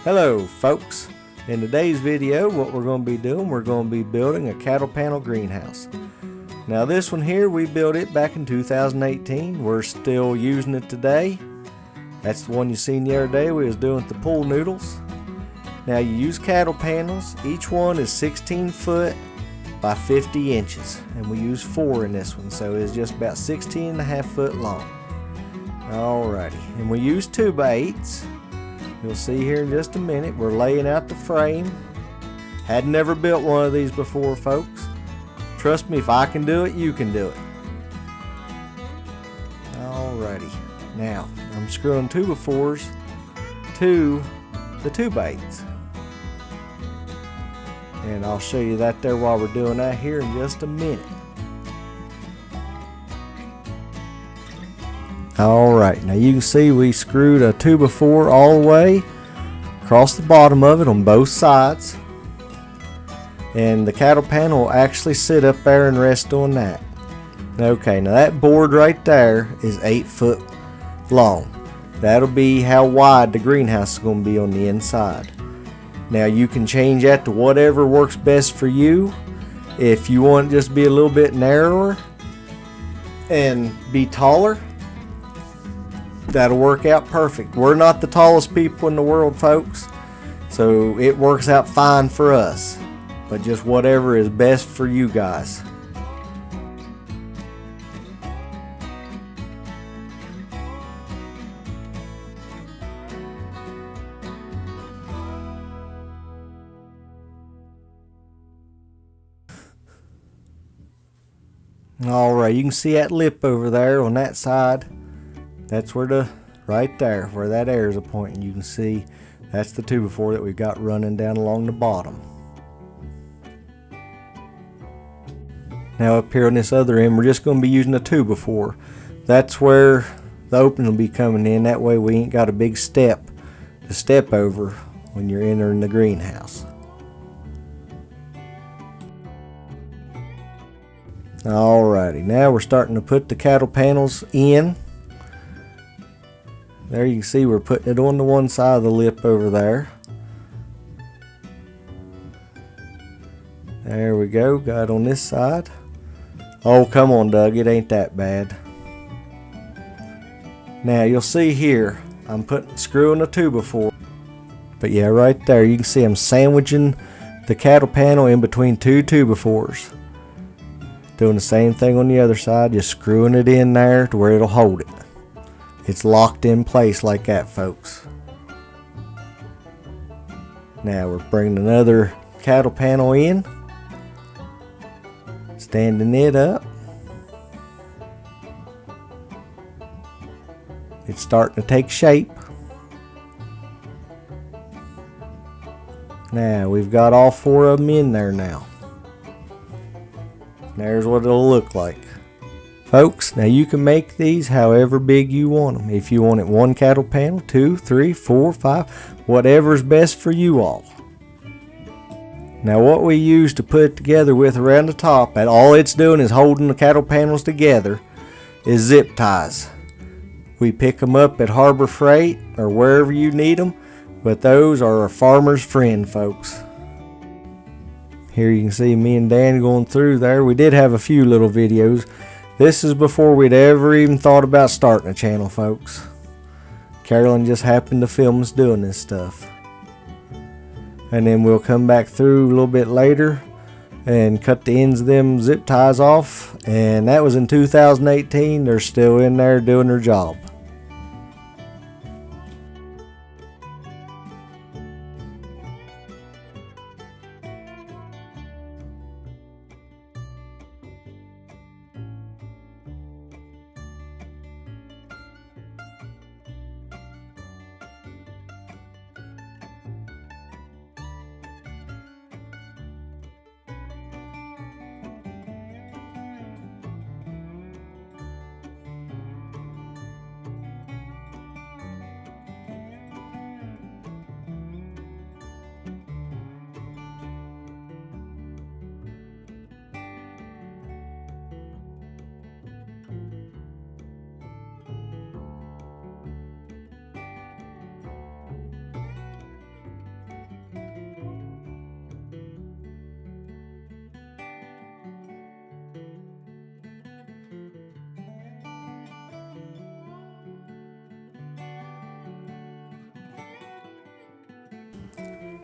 Hello folks, in today's video what we're going to be doing, we're going to be building a cattle panel greenhouse. Now this one here, we built it back in 2018, we're still using it today. That's the one you seen the other day we was doing with the pool noodles. Now you use cattle panels, each one is 16 foot by 50 inches and we use 4 in this one, so it's just about 16.5 foot long. Alrighty, and we use 2x8s. You'll see here in just a minute, we're laying out the frame. Had never built one of these before, folks. Trust me, if I can do it, you can do it. Alrighty, now I'm screwing 2x4s to the 2x8s. And I'll show you that there while we're doing that here in just a minute. Alright, now you can see we screwed a 2x4 all the way across the bottom of it on both sides. And the cattle panel will actually sit up there and rest on that. Okay, now that board right there is 8 foot long. That'll be how wide the greenhouse is going to be on the inside. Now you can change that to whatever works best for you. If you want it just to be a little bit narrower and be taller, that'll work out perfect. We're not the tallest people in the world, folks, so it works out fine for us, but just whatever is best for you guys. Alright, you can see that lip over there on that side. That's where right there, where that air is pointing, you can see that's the 2x4 that we've got running down along the bottom. Now up here on this other end, we're just going to be using a 2x4. That's where the opening will be coming in. That way we ain't got a big step to step over when you're entering the greenhouse. Alrighty, now we're starting to put the cattle panels in. There you can see we're putting it on the one side of the lip over there. There we go, got it on this side. Oh, come on Doug, it ain't that bad. Now you'll see here, I'm screwing a 2x4. But yeah, right there you can see I'm sandwiching the cattle panel in between two 2x4s. Doing the same thing on the other side, just screwing it in there to where it'll hold it. It's locked in place like that, folks. Now we're bringing another cattle panel in, standing it up. It's starting to take shape. Now we've got all 4 of them in there now. There's what it'll look like. Folks, now you can make these however big you want them. If you want it 1 cattle panel, 2, 3, 4, 5, whatever's best for you all. Now what we use to put it together with around the top, and all it's doing is holding the cattle panels together, is zip ties. We pick them up at Harbor Freight or wherever you need them, but those are a farmer's friend, folks. Here you can see me and Dan going through there. We did have a few little videos. This is before we'd ever even thought about starting a channel, folks. Carolyn just happened to film us doing this stuff. And then we'll come back through a little bit later and cut the ends of them zip ties off. And that was in 2018. They're still in there doing their job.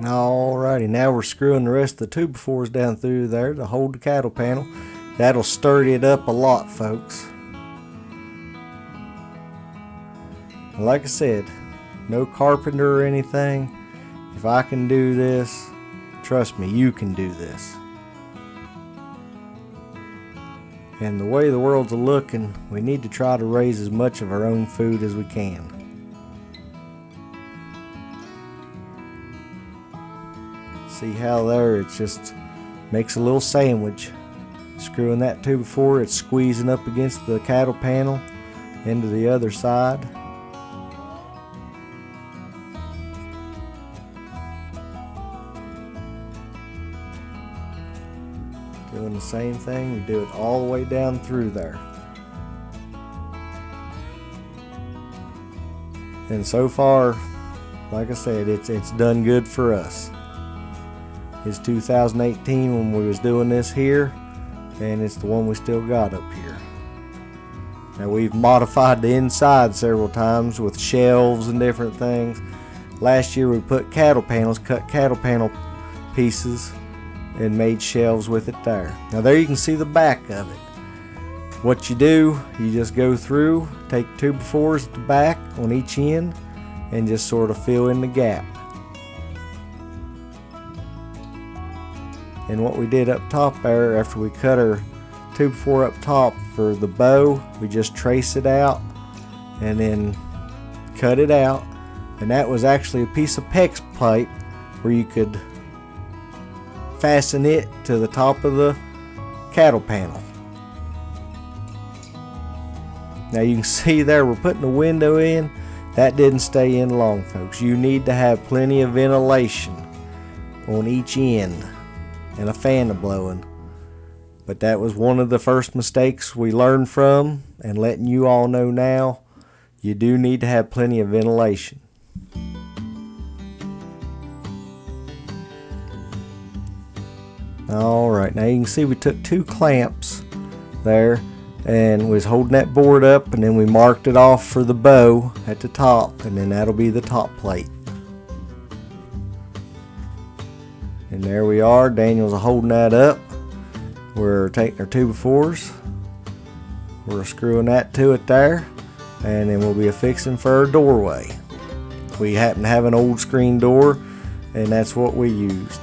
Alrighty, now we're screwing the rest of the 2x4s down through there to hold the cattle panel. That'll sturdy it up a lot, folks. And like I said, no carpenter or anything. If I can do this, trust me, you can do this. And the way the world's looking, we need to try to raise as much of our own food as we can. See how there it just makes a little sandwich. Screwing that 2x4, it's squeezing up against the cattle panel into the other side. Doing the same thing, we do it all the way down through there. And so far, like I said, it's done good for us. It's 2018 when we was doing this here, and it's the one we still got up here. Now we've modified the inside several times with shelves and different things. Last year we put cattle panels, cut cattle panel pieces, and made shelves with it there. Now there you can see the back of it. What you do, you just go through, take 2x4s at the back on each end, and just sort of fill in the gap. And what we did up top there, after we cut our 2x4 up top for the bow, we just trace it out and then cut it out. And that was actually a piece of PEX pipe where you could fasten it to the top of the cattle panel. Now you can see there we're putting the window in. That didn't stay in long, folks. You need to have plenty of ventilation on each end and a fan blowing. But that was one of the first mistakes we learned from, and letting you all know now, you do need to have plenty of ventilation. Alright, now you can see we took 2 clamps there and was holding that board up, and then we marked it off for the bow at the top, and then that'll be the top plate. And there we are, Daniel's holding that up. We're taking our 2x4s, we're screwing that to it there, and then we'll be affixing for our doorway. We happen to have an old screen door, and that's what we used.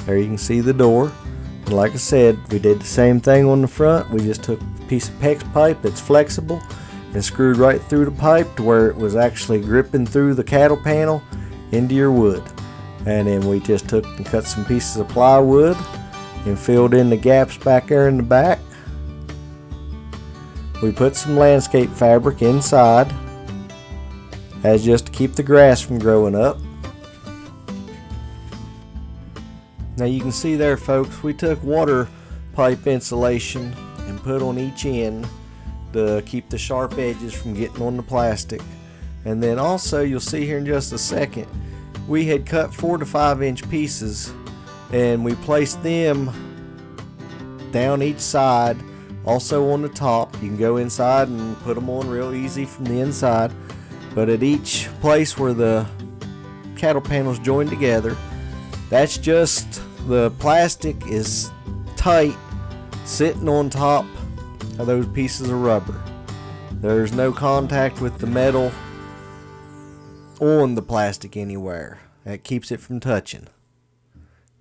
There you can see the door. And like I said, we did the same thing on the front. We just took a piece of PEX pipe that's flexible and screwed right through the pipe to where it was actually gripping through the cattle panel into your wood. And then we just took and cut some pieces of plywood and filled in the gaps back there in the back. We put some landscape fabric inside as just to keep the grass from growing up. Now you can see there, folks, we took water pipe insulation and put on each end to keep the sharp edges from getting on the plastic. And then also, you'll see here in just a second, we had cut 4 to 5 inch pieces and we placed them down each side, also on the top. You can go inside and put them on real easy from the inside, but at each place where the cattle panels join together, that's just the plastic is tight sitting on top of those pieces of rubber. There's no contact with the metal on the plastic anywhere. That keeps it from touching.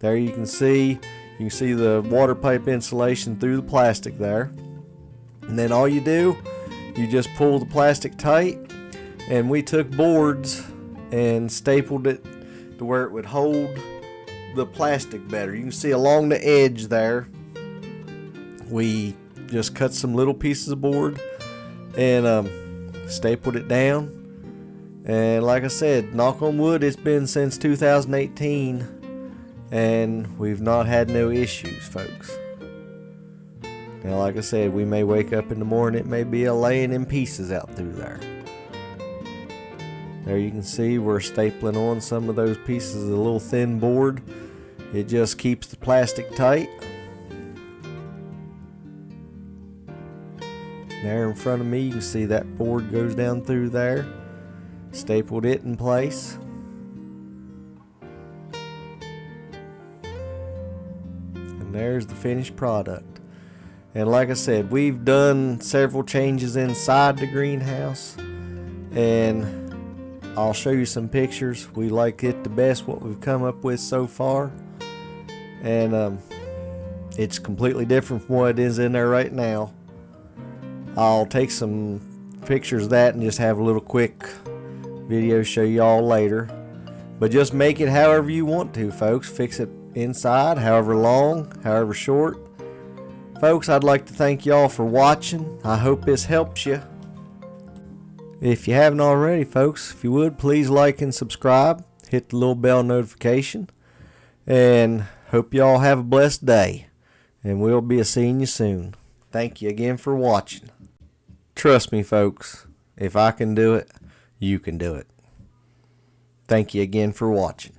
There you can see the water pipe insulation through the plastic there. And then all you do, you just pull the plastic tight, and we took boards and stapled it to where it would hold the plastic better. You can see along the edge there, we just cut some little pieces of board and stapled it down. And like I said, knock on wood, it's been since 2018 and we've not had no issues, folks. Now like I said, we may wake up in the morning, it may be a laying in pieces out through there. There you can see we're stapling on some of those pieces of the little thin board. It just keeps the plastic tight. There in front of me, you can see that board goes down through there. Stapled it in place. And there's the finished product. And like I said, we've done several changes inside the greenhouse, and I'll show you some pictures. We like it the best what we've come up with so far, and it's completely different from what it is in there right now. I'll take some pictures of that and just have a little quick video show y'all later. But just make it however you want to, folks. Fix it inside, however long, however short. Folks, I'd like to thank y'all for watching. I hope this helps you. If you haven't already, folks, if you would, please like and subscribe. Hit the little bell notification. And hope y'all have a blessed day. And we'll be seeing you soon. Thank you again for watching. Trust me, folks, if I can do it, you can do it. Thank you again for watching.